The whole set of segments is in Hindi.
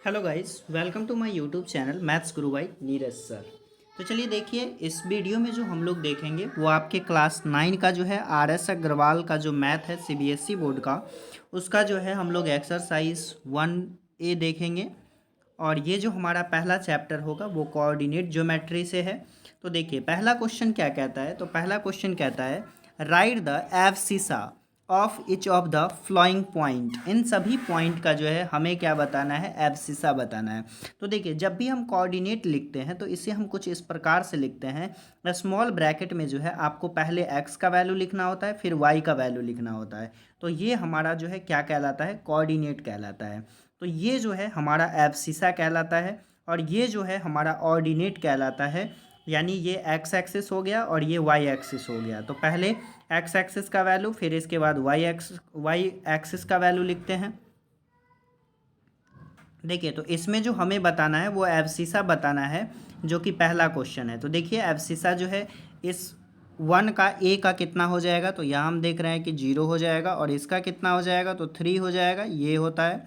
Hello guys, welcome to my YouTube channel maths guru by Neeraj sir. तो चलिए देखिए, इस वीडियो में जो हम लोग देखेंगे वो आपके क्लास 9 का जो है आर एस अग्रवाल का जो मैथ है सीबीएसई बोर्ड का, उसका जो है हम लोग एक्सरसाइज 1A देखेंगे। और ये जो हमारा पहला चैप्टर होगा वो कोऑर्डिनेट ज्योमेट्री से है। तो देखिए पहला क्वेश्चन क्या कहता है। तो पहला क्वेश्चन कहता है write the abscissa of each of the following point. इन सभी पॉइंट का जो है हमें क्या बताना है, एब्सिसा बताना है। तो देखिए जब भी हम कोऑर्डिनेट लिखते हैं तो इसे हम कुछ इस प्रकार से लिखते हैं। स्मॉल ब्रैकेट में जो है आपको पहले एक्स का वैल्यू लिखना होता है, फिर वाई का वैल्यू लिखना होता है। तो ये हमारा जो है क्या कहलाता है, कोऑर्डिनेट कहलाता है। तो ये जो है हमारा एब्सिसा कहलाता है और ये जो है हमारा ऑर्डिनेट कहलाता है। यानी ये एक्स एक्सिस हो गया और ये वाई एक्सिस हो गया। तो पहले एक्स एक्सिस का वैल्यू, फिर इसके बाद वाई एक्सिस का वैल्यू लिखते हैं। देखिए तो इसमें जो हमें बताना है वो एब्सिसा बताना है, जो कि पहला क्वेश्चन है। तो देखिए एब्सिसा जो है इस 1 का ए का कितना हो जाएगा, तो यहाँ हम देख रहे हैं कि 0 हो जाएगा, और इसका कितना हो जाएगा तो 3 हो जाएगा, ये होता है।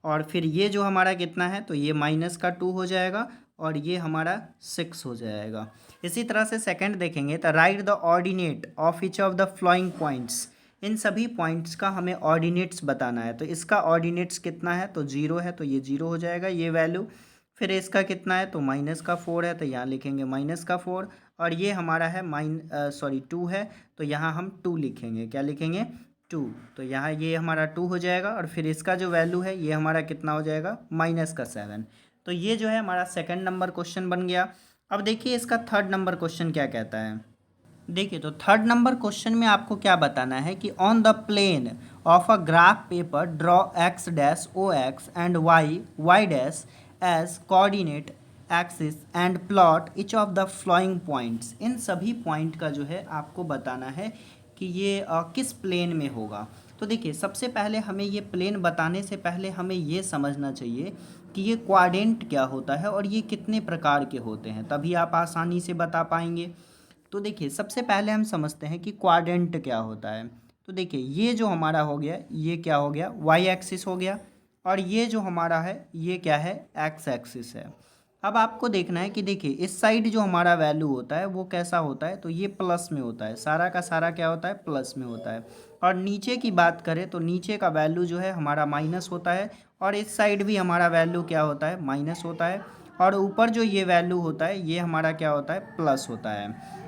और फिर ये जो हमारा कितना है तो ये माइनस का 2 हो जाएगा, और ये हमारा 6 हो जाएगा। इसी तरह से सेकंड देखेंगे तो write the ordinate of each of the following points. इन सभी पॉइंट्स का हमें ऑर्डिनेट्स बताना है। तो इसका ऑर्डिनेट्स कितना है तो 0 है, तो ये 0 हो जाएगा ये वैल्यू। फिर इसका कितना है तो माइनस का 4 है, तो यहाँ लिखेंगे माइनस का 4। और ये हमारा है 2 है, तो यहाँ हम 2 लिखेंगे। क्या लिखेंगे, 2। तो यहाँ ये हमारा 2 हो जाएगा, और फिर इसका जो वैल्यू है ये हमारा कितना हो जाएगा, माइनस का 7। तो ये जो है हमारा सेकंड नंबर क्वेश्चन बन गया। अब देखिए इसका थर्ड नंबर क्वेश्चन क्या कहता है। देखिए तो थर्ड नंबर क्वेश्चन में आपको क्या बताना है कि on the plane of a graph paper draw X dash O X and Y dash as coordinate axis and plot each of the following points. इन सभी पॉइंट का जो है आपको बताना है कि ये किस प्लेन में होगा। तो देखिए सबसे पहले हमें ये प्लेन बताने से पहले हमें ये समझना चाहिए कि ये क्वाड्रेंट क्या होता है और ये कितने प्रकार के होते हैं, तभी आप आसानी से बता पाएंगे। तो देखिए सबसे पहले हम समझते हैं कि क्वाड्रेंट क्या होता है। तो देखिए ये जो हमारा हो गया, ये क्या हो गया, वाई एक्सिस हो गया, और ये जो हमारा है ये क्या है, एक्स एक्सिस है। अब आपको देखना है कि देखिए इस साइड जो हमारा वैल्यू होता है वो कैसा होता है, तो ये प्लस में होता है, सारा का सारा क्या होता है, प्लस में होता है। और नीचे की बात करें तो नीचे का वैल्यू जो है हमारा माइनस होता है, और इस साइड भी हमारा वैल्यू क्या होता है, माइनस होता है। और ऊपर जो ये वैल्यू होता है ये हमारा क्या होता है, प्लस होता है।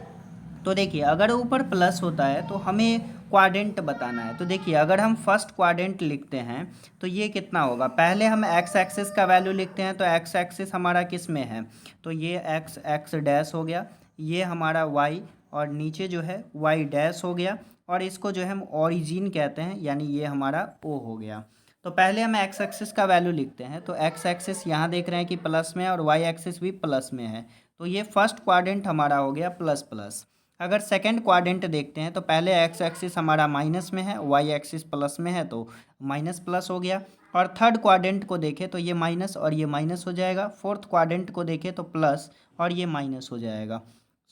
तो देखिए अगर ऊपर प्लस होता है तो हमें क्वाड्रेंट बताना है। तो देखिए अगर हम फर्स्ट क्वाड्रेंट लिखते हैं तो ये कितना होगा, पहले हम एक्स एक्सिस का वैल्यू लिखते हैं। तो एक्स एक्सिस हमारा किस में है, तो ये एक्स एक्स डैश हो गया, ये हमारा वाई, और नीचे जो है वाई डैश हो गया, और इसको जो है हम ओरिजिन कहते हैं, यानी ये हमारा ओ हो गया। तो पहले हम एक्स एक्सिस का वैल्यू लिखते हैं। तो एक्स एक्सिस यहाँ देख रहे हैं कि प्लस में है, और वाई एक्सिस भी प्लस में है। तो ये फर्स्ट क्वाड्रेंट हमारा हो गया प्लस प्लस। अगर सेकंड क्वाड्रेंट देखते हैं तो पहले एक्स एक्सिस हमारा माइनस में है, वाई एक्सिस प्लस में है, तो माइनस प्लस हो गया। और थर्ड क्वाड्रेंट को देखें तो ये माइनस और ये माइनस हो जाएगा। फोर्थ क्वाड्रेंट को देखें तो प्लस और ये माइनस हो जाएगा।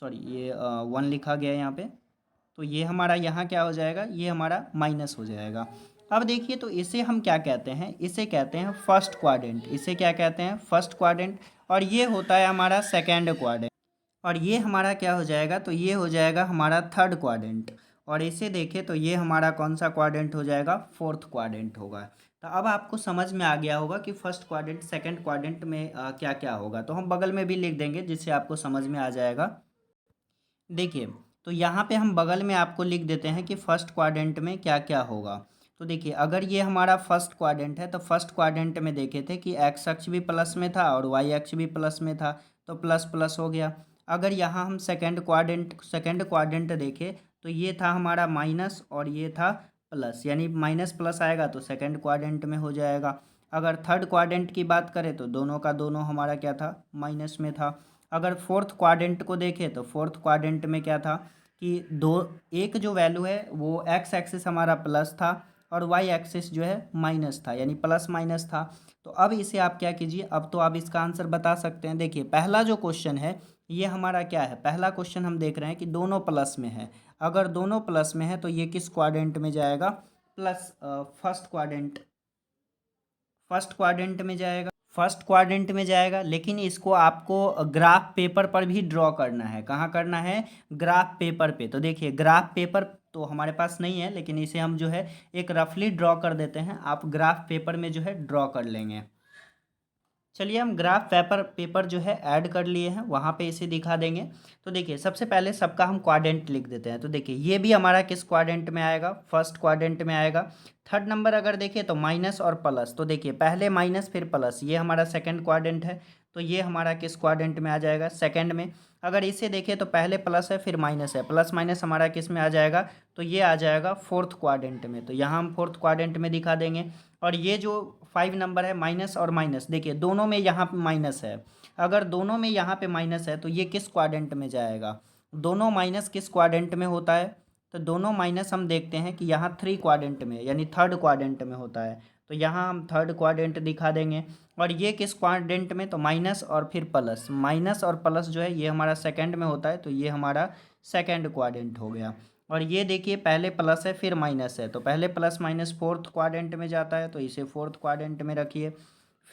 सॉरी, ये 1 लिखा गया है यहाँ पे, तो ये हमारा यहाँ क्या हो जाएगा, ये हमारा माइनस हो जाएगा। अब देखिए तो इसे हम क्या कहते हैं, इसे कहते हैं फर्स्ट क्वाड्रेंट। इसे क्या कहते हैं, फर्स्ट क्वाड्रेंट। और ये होता है हमारा सेकेंड क्वाड्रेंट। और ये हमारा क्या हो जाएगा, तो ये हो जाएगा हमारा थर्ड क्वाड्रेंट। और इसे देखें तो ये हमारा कौन सा क्वाड्रेंट हो जाएगा, फोर्थ क्वाड्रेंट होगा। तो अब आपको समझ में आ गया होगा कि फर्स्ट क्वाड्रेंट सेकंड क्वाड्रेंट में क्या क्या होगा। तो हम बगल में भी लिख देंगे जिससे आपको समझ में आ जाएगा। देखिए तो यहाँ पे हम बगल में आपको लिख देते हैं कि फर्स्ट क्वाड्रेंट में क्या क्या होगा। तो देखिए अगर ये हमारा फर्स्ट क्वाड्रेंट है तो फर्स्ट क्वाड्रेंट में देखे थे कि एक्स अक्ष भी प्लस में था और वाई अक्ष भी प्लस में था, तो प्लस प्लस हो गया। अगर यहाँ हम सेकंड क्वाड्रेंट देखें तो ये था हमारा माइनस और ये था प्लस, यानी माइनस प्लस आएगा तो सेकंड क्वाड्रेंट में हो जाएगा। अगर थर्ड क्वाड्रेंट की बात करें तो दोनों का दोनों हमारा क्या था, माइनस में था। अगर फोर्थ क्वाड्रेंट को देखें तो फोर्थ क्वाड्रेंट में क्या था कि दो, एक जो वैल्यू है वो एक्स एक्सिस हमारा प्लस था और वाई एक्सिस जो है माइनस था, यानी प्लस माइनस था। तो अब इसे आप क्या कीजिए, अब तो आप इसका आंसर बता सकते हैं। देखिए पहला जो क्वेश्चन है ये हमारा क्या है, पहला क्वेश्चन हम देख रहे हैं कि दोनों प्लस में है। अगर दोनों प्लस में है तो ये किस क्वाड्रेंट में जाएगा, प्लस फर्स्ट क्वाड्रेंट में जाएगा। फर्स्ट क्वाड्रेंट में जाएगा, लेकिन इसको आपको ग्राफ पेपर पर भी ड्रॉ करना है। कहाँ करना है? ग्राफ पेपर पे। तो देखिए ग्राफ पेपर तो हमारे पास नहीं है, लेकिन इसे हम जो है एक रफली ड्रॉ कर देते हैं। आप ग्राफ पेपर में जो है ड्रॉ कर लेंगे। चलिए हम ग्राफ पेपर जो है ऐड कर लिए हैं, वहाँ पे इसे दिखा देंगे। तो देखिए सबसे पहले सबका हम क्वाड्रेंट लिख देते हैं। तो देखिए ये भी हमारा किस क्वाड्रेंट में आएगा? फर्स्ट क्वाड्रेंट में आएगा। थर्ड नंबर अगर देखिए तो माइनस और प्लस, तो देखिए पहले माइनस फिर प्लस, ये हमारा सेकंड क्वाड्रेंट है। तो ये हमारा किस क्वाड्रेंट में आ जाएगा? सेकंड में। अगर इसे देखें तो पहले प्लस है फिर माइनस है, प्लस माइनस हमारा किस में आ जाएगा? तो ये आ जाएगा फोर्थ क्वाड्रेंट में। तो यहाँ हम फोर्थ क्वाड्रेंट में दिखा देंगे। और ये जो 5 नंबर है, माइनस और माइनस, देखिए दोनों में यहाँ पे माइनस है। अगर दोनों में यहाँ पे माइनस है तो ये किस क्वाड्रेंट में जाएगा? दोनों माइनस किस क्वाड्रेंट में होता है? तो दोनों माइनस हम देखते हैं कि यहाँ 3 क्वाड्रेंट में, यानी थर्ड क्वाड्रेंट में होता है। तो यहाँ हम थर्ड क्वाड्रेंट दिखा देंगे। और ये किस क्वाड्रेंट में? तो माइनस और फिर प्लस, माइनस और प्लस जो है ये हमारा सेकंड में होता है। तो ये हमारा सेकंड क्वाड्रेंट हो गया। और ये देखिए पहले प्लस है फिर माइनस है, तो पहले प्लस माइनस फोर्थ क्वाड्रेंट में जाता है, तो इसे फोर्थ क्वाड्रेंट में रखिए।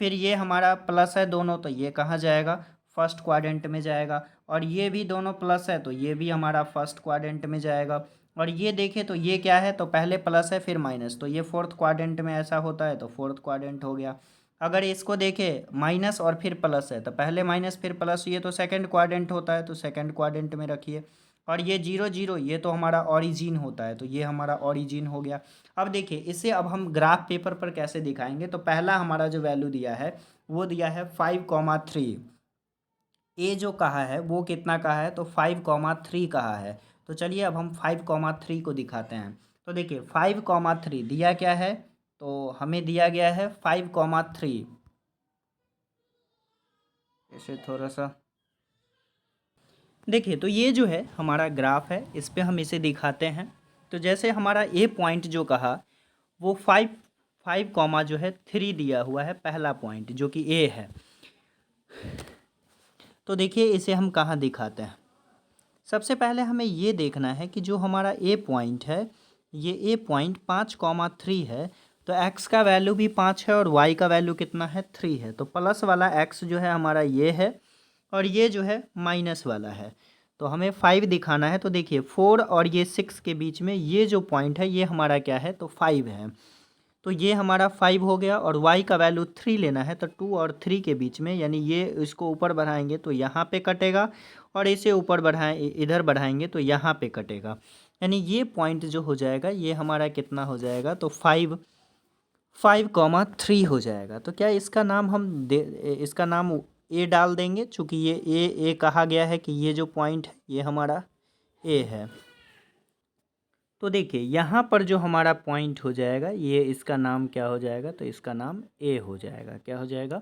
फिर ये हमारा प्लस है दोनों, तो ये कहाँ जाएगा? फर्स्ट क्वाड्रेंट में जाएगा। और ये भी दोनों प्लस है, तो ये भी हमारा फर्स्ट क्वाड्रेंट में जाएगा। और ये देखिए तो ये क्या है? तो पहले प्लस है फिर माइनस, तो ये फोर्थ क्वाड्रेंट में ऐसा होता है, तो फोर्थ क्वाड्रेंट हो गया। अगर इसको देखें माइनस और फिर प्लस है, तो पहले माइनस फिर प्लस, ये तो सेकंड क्वाड्रेंट होता है, तो सेकंड क्वाड्रेंट में रखिए। और ये 0 0 ये तो हमारा ऑरिजिन होता है, तो ये हमारा ऑरिजिन हो गया। अब देखिए इसे अब हम ग्राफ पेपर पर कैसे दिखाएंगे? तो पहला हमारा जो वैल्यू दिया है वो दिया है 5,3। ए जो कहा है वो कितना कहा है? तो 5,3 कहा है। तो चलिए अब हम 5,3 को दिखाते हैं। तो देखिए 5,3 दिया क्या है? तो हमें दिया गया है 5,3। इसे थोड़ा सा देखिए, तो ये जो है हमारा ग्राफ है, इस पे हम इसे दिखाते हैं। तो जैसे हमारा ए पॉइंट जो कहा वो 5 कॉमा जो है 3 दिया हुआ है, पहला पॉइंट जो कि ए है। तो देखिए इसे हम कहाँ दिखाते हैं? सबसे पहले हमें ये देखना है कि जो हमारा ए पॉइंट है, ये ए पॉइंट 5,3 है। तो एक्स का वैल्यू भी 5 है और वाई का वैल्यू कितना है? 3 है। तो प्लस वाला एक्स जो है हमारा ये है, और ये जो है माइनस वाला है। तो हमें 5 दिखाना है। तो देखिए 4 और ये 6 के बीच में ये जो पॉइंट है ये हमारा क्या है? तो 5 है। तो ये हमारा 5 हो गया। और y का वैल्यू 3 लेना है, तो 2 और 3 के बीच में, यानी ये इसको ऊपर बढ़ाएंगे तो यहाँ पे कटेगा, और इसे ऊपर इधर बढ़ाएंगे तो यहाँ पे कटेगा। यानी ये पॉइंट जो हो जाएगा ये हमारा कितना हो जाएगा? तो 5,3 हो जाएगा। तो क्या इसका नाम इसका नाम ए डाल देंगे, चूँकि ये ए कहा गया है कि ये जो पॉइंट है ये हमारा ए है। तो देखिए यहाँ पर जो हमारा पॉइंट हो जाएगा ये, इसका नाम क्या हो जाएगा? तो इसका नाम ए हो जाएगा। क्या हो जाएगा?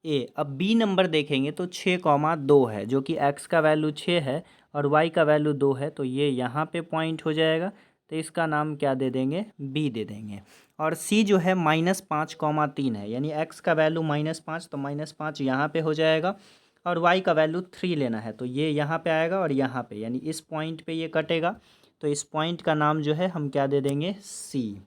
ए। अब बी नंबर देखेंगे तो 6,2 है, जो कि एक्स का वैल्यू 6 है और वाई का वैल्यू 2 है, तो ये यहाँ पे पॉइंट हो जाएगा। तो इसका नाम क्या दे देंगे? बी दे देंगे। और सी जो है -5,3 है, यानी एक्स का वैल्यू -5, तो -5 यहाँ पे हो जाएगा। और वाई का वैल्यू 3 लेना है, तो ये यहाँ पे आएगा और यहाँ पे, यानी इस पॉइंट पे ये कटेगा। तो इस पॉइंट का नाम जो है हम क्या दे देंगे? सी।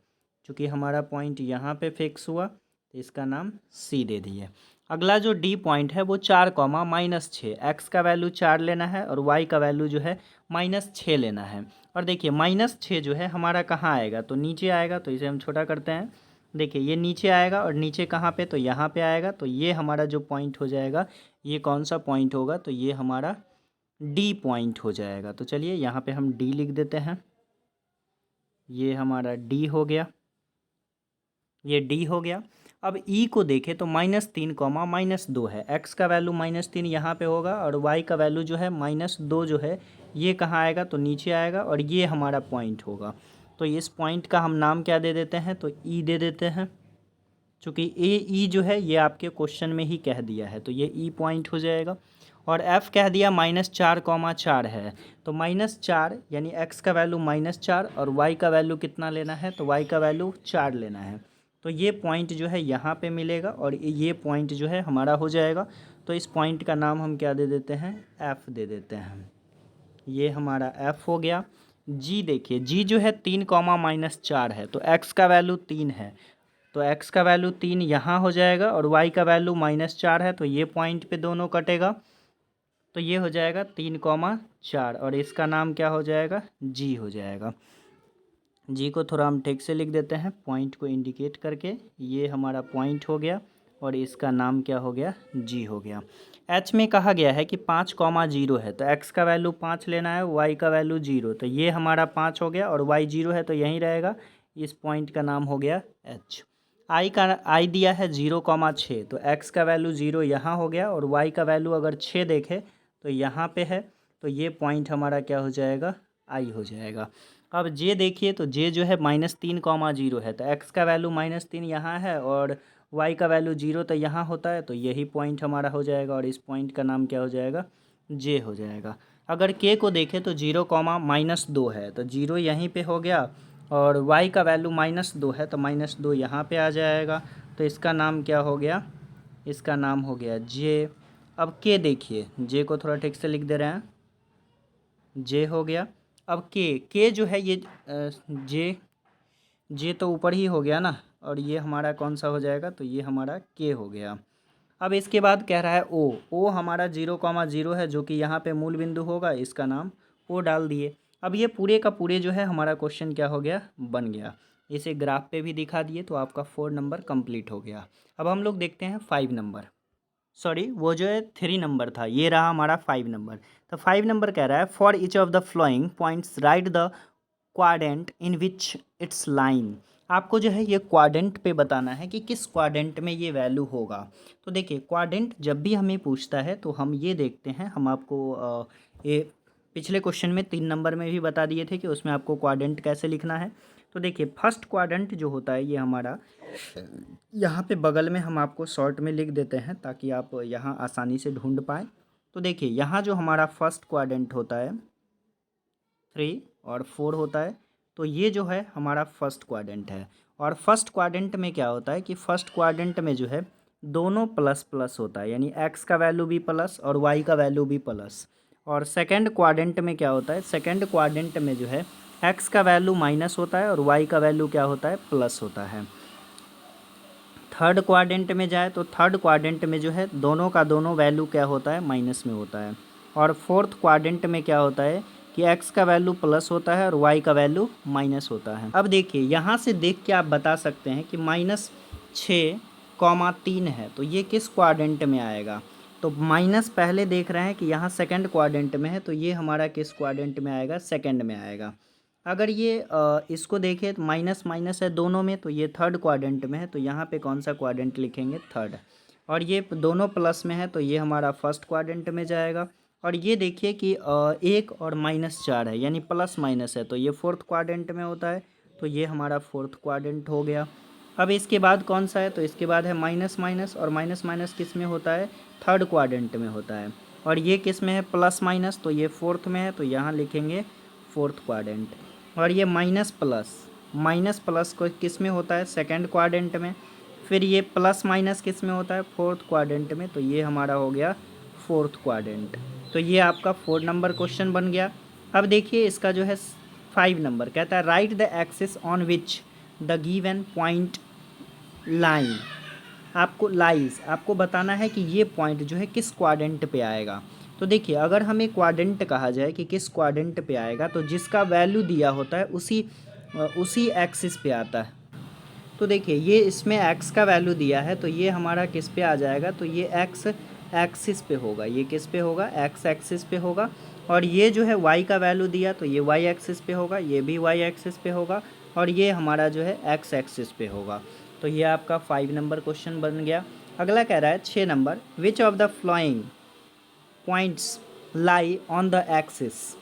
चूँकि हमारा पॉइंट यहाँ पे फिक्स हुआ तो इसका नाम सी दे दिए। अगला जो डी पॉइंट है वो 4,-6, एक्स का वैल्यू 4 लेना है और वाई का वैल्यू जो है -6 लेना है। और देखिए -6 जो है हमारा कहाँ आएगा? तो नीचे आएगा, तो इसे हम छोटा करते हैं। देखिए ये नीचे आएगा, और नीचे कहाँ पे? तो यहाँ पे आएगा। तो ये हमारा जो पॉइंट हो जाएगा ये कौन सा पॉइंट होगा? तो ये हमारा डी पॉइंट हो जाएगा। तो चलिए यहाँ पे हम डी लिख देते हैं। ये हमारा डी हो गया, ये डी हो गया। अब ई को देखें तो -3, -2 है, एक्स का वैल्यू -3 यहाँ पे होगा, और वाई का वैल्यू जो है -2 जो है ये कहाँ आएगा? तो नीचे आएगा, और ये हमारा पॉइंट होगा। तो इस पॉइंट का हम नाम क्या दे देते हैं? तो ई दे देते हैं। चूँकि ई जो है ये आपके क्वेश्चन में ही कह दिया है, तो ये ई पॉइंट हो जाएगा। और एफ़ कह दिया -4,4 है, तो -4 यानी एक्स का वैल्यू -4 और वाई का वैल्यू कितना लेना है? तो वाई का वैल्यू 4 लेना है। तो ये पॉइंट जो है यहाँ पे मिलेगा, और ये पॉइंट जो है हमारा हो जाएगा। तो इस पॉइंट का नाम हम क्या दे देते हैं? एफ़ दे देते हैं। ये हमारा एफ़ हो गया। जी देखिए, जी जो है 3, -4 है, तो एक्स का वैल्यू 3 है, तो x का वैल्यू 3 यहाँ हो जाएगा और y का वैल्यू -4 है, तो ये पॉइंट पे दोनों कटेगा। तो ये हो जाएगा 3,4 और इसका नाम क्या हो जाएगा, g हो जाएगा। जी को थोड़ा हम ठीक से लिख देते हैं पॉइंट को इंडिकेट करके। ये हमारा पॉइंट हो गया और इसका नाम क्या हो गया, जी हो गया। एच में कहा गया है कि 5,0 है, तो एक्स का वैल्यू 5 लेना है, वाई का वैल्यू 0, तो ये हमारा 5 हो गया और वाई 0 है तो यहीं रहेगा। इस पॉइंट का नाम हो गया एच। आई दिया है 0,6, तो एक्स का वैल्यू 0 यहाँ हो गया और वाई का वैल्यू अगर 6 देखे तो यहाँ पे है, तो ये पॉइंट हमारा क्या हो जाएगा, आई हो जाएगा। अब जे देखिए, तो जे जो है -3,0 है, तो एक्स का वैल्यू -3 यहाँ है और वाई का वैल्यू 0 तो यहाँ होता है, तो यही पॉइंट हमारा हो जाएगा और इस पॉइंट का नाम क्या हो जाएगा, जे हो जाएगा। अगर के को देखें तो 0,-2 है, तो 0 यहीं पे हो गया और वाई का वैल्यू -2 है, तो -2 यहाँ पे आ जाएगा, तो इसका नाम क्या हो गया, इसका नाम हो गया जे। अब के देखिए, जे को थोड़ा ठीक से लिख दे रहे हैं, जे हो गया। अब के जो है ये जे तो ऊपर ही हो गया ना, और ये हमारा कौन सा हो जाएगा, तो ये हमारा के हो गया। अब इसके बाद कह रहा है ओ हमारा 0,0 है, जो कि यहाँ पे मूल बिंदु होगा, इसका नाम ओ डाल दिए। अब ये पूरे का पूरे जो है हमारा क्वेश्चन क्या हो गया, बन गया। इसे ग्राफ पे भी दिखा दिए, तो आपका 4 नंबर कंप्लीट हो गया। अब हम लोग देखते हैं 5 नंबर, सॉरी वो जो है 3 नंबर था, ये रहा हमारा 5 नंबर। तो 5 नंबर कह रहा है for each of the following points right the quadrant in which it's line. आपको जो है ये क्वाड्रेंट पे बताना है कि किस क्वाड्रेंट में ये वैल्यू होगा। तो देखिए, क्वाड्रेंट जब भी हमें पूछता है तो हम ये देखते हैं, हम आपको ये पिछले क्वेश्चन में 3 नंबर में भी बता दिए थे कि उसमें आपको क्वाड्रेंट कैसे लिखना है। तो देखिए, फर्स्ट क्वाड्रेंट जो होता है ये हमारा यहाँ पे बगल में हम आपको शॉर्ट में लिख देते हैं ताकि आप यहाँ आसानी से ढूंढ पाएँ। तो देखिए, यहाँ जो हमारा फर्स्ट क्वाड्रेंट होता है 3 और 4 होता है, तो ये जो है हमारा फर्स्ट क्वाड्रेंट है। और फर्स्ट क्वाड्रेंट में क्या होता है कि फर्स्ट क्वाड्रेंट में जो है दोनों प्लस प्लस होता है, यानी एक्स का वैल्यू भी प्लस और वाई का वैल्यू भी प्लस। और सेकंड क्वाड्रेंट में क्या होता है, सेकंड क्वाड्रेंट में जो है एक्स का वैल्यू माइनस होता है और वाई का वैल्यू क्या होता है, प्लस होता है। थर्ड क्वाड्रेंट में जाए तो थर्ड क्वाड्रेंट में जो है दोनों का दोनों वैल्यू क्या होता है, माइनस में होता है। और फोर्थ क्वाड्रेंट में क्या होता है कि x का वैल्यू प्लस होता है और y का वैल्यू माइनस होता है। अब देखिए, यहाँ से देख के आप बता सकते हैं कि -6,3 है, तो ये किस क्वाड्रेंट में आएगा। तो माइनस पहले देख रहे हैं कि यहाँ सेकंड क्वाड्रेंट में है, तो ये हमारा किस क्वाड्रेंट में आएगा, सेकंड में आएगा। अगर ये इसको देखें तो माइनस माइनस है दोनों में, तो ये थर्ड क्वाड्रेंट में है, तो यहाँ पे कौन सा क्वाड्रेंट लिखेंगे, थर्ड। और ये दोनों प्लस में है, तो ये हमारा फर्स्ट क्वाड्रेंट में जाएगा। और ये देखिए कि 1 और -4 है, यानी प्लस माइनस है, तो ये फोर्थ क्वाड्रेंट में होता है, तो ये हमारा फोर्थ क्वाड्रेंट हो गया। अब इसके बाद कौन सा है, तो इसके बाद है माइनस माइनस, और माइनस माइनस किस में होता है, थर्ड क्वाड्रेंट में होता है। और ये किस में है, प्लस माइनस, तो ये फोर्थ में है, तो यहाँ लिखेंगे फोर्थ क्वाड्रेंट। और ये माइनस प्लस को किस में होता है, सेकंड क्वाड्रेंट में। फिर ये प्लस माइनस किस में होता है, फोर्थ क्वाड्रेंट में, तो ये हमारा हो गया फोर्थ क्वाड्रेंट। तो ये आपका 4 नंबर क्वेश्चन बन गया। अब देखिए इसका जो है 5 नंबर कहता है write the axis on which the given point line. आपको बताना है कि ये पॉइंट जो है किस क्वाड्रेंट पे आएगा। तो देखिए, अगर हमें क्वाड्रेंट कहा जाए कि किस क्वाड्रेंट पे आएगा, तो जिसका वैल्यू दिया होता है उसी एक्सिस पे आता है। तो देखिए, ये इसमें x का वैल्यू दिया है, तो ये हमारा किस पे आ जाएगा, तो ये x एक्सिस पे होगा। ये किस पे होगा, x एक्सिस पे होगा। और ये जो है y का वैल्यू दिया, तो ये y एक्सिस पे होगा, ये भी y एक्सिस पे होगा, और ये हमारा जो है x एक्सिस पे होगा। तो ये आपका 5 नंबर क्वेश्चन बन गया। अगला कह रहा है 6 number, which of the following points lie on the axis.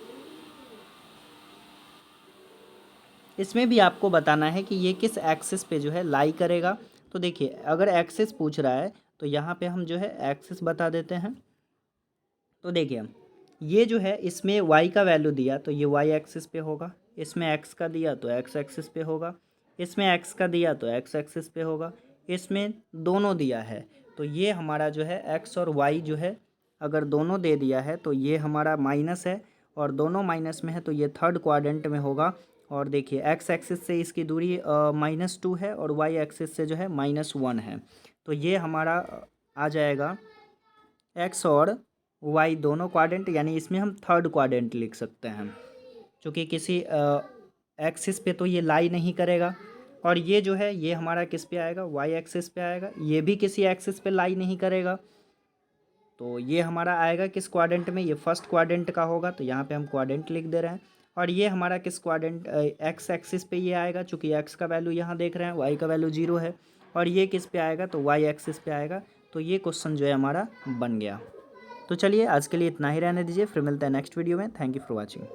इसमें भी आपको बताना है कि ये किस एक्सिस पे जो है लाई करेगा। तो देखिए, अगर एक्सिस पूछ रहा है तो यहाँ पे हम जो है एक्सिस बता देते हैं। तो देखिए, ये जो है इसमें y का वैल्यू दिया, तो ये y एक्सिस पे होगा। इसमें x का दिया तो x एक्सिस पे होगा। इसमें x का दिया तो x एक्सिस पे होगा। इसमें दोनों दिया है, तो ये हमारा जो है x और y जो है अगर दोनों दे दिया है तो ये हमारा माइनस है, और दोनों माइनस में है, तो ये थर्ड क्वाड्रेंट में होगा। और देखिए एक्स एक्सिस से इसकी दूरी -2 है और वाई एक्सिस से जो है -1 है। तो ये हमारा आ जाएगा एक्स और वाई दोनों क्वाड्रेंट, यानी इसमें हम थर्ड क्वाड्रेंट लिख सकते हैं, क्योंकि किसी एक्सिस पे तो ये लाई नहीं करेगा। और ये जो है ये हमारा किस पे आएगा, वाई एक्सिस पे आएगा, ये भी किसी एक्सिस पे लाई नहीं करेगा। तो ये हमारा आएगा किस क्वाड्रेंट में, ये फर्स्ट क्वाड्रेंट का होगा, तो यहाँ पे हम क्वाड्रेंट लिख दे रहे हैं। और ये हमारा किस क्वाड्रेंट, एक्स एक्सिस पे ये आएगा, चूँकि एक्स का वैल्यू यहाँ देख रहे हैं, वाई का वैल्यू 0 है। और ये किस पे आएगा, तो वाई एक्सिस पे आएगा। तो ये क्वेश्चन जो है हमारा बन गया। तो चलिए आज के लिए इतना ही रहने दीजिए, फिर मिलते हैं नेक्स्ट वीडियो में। Thank you for watching.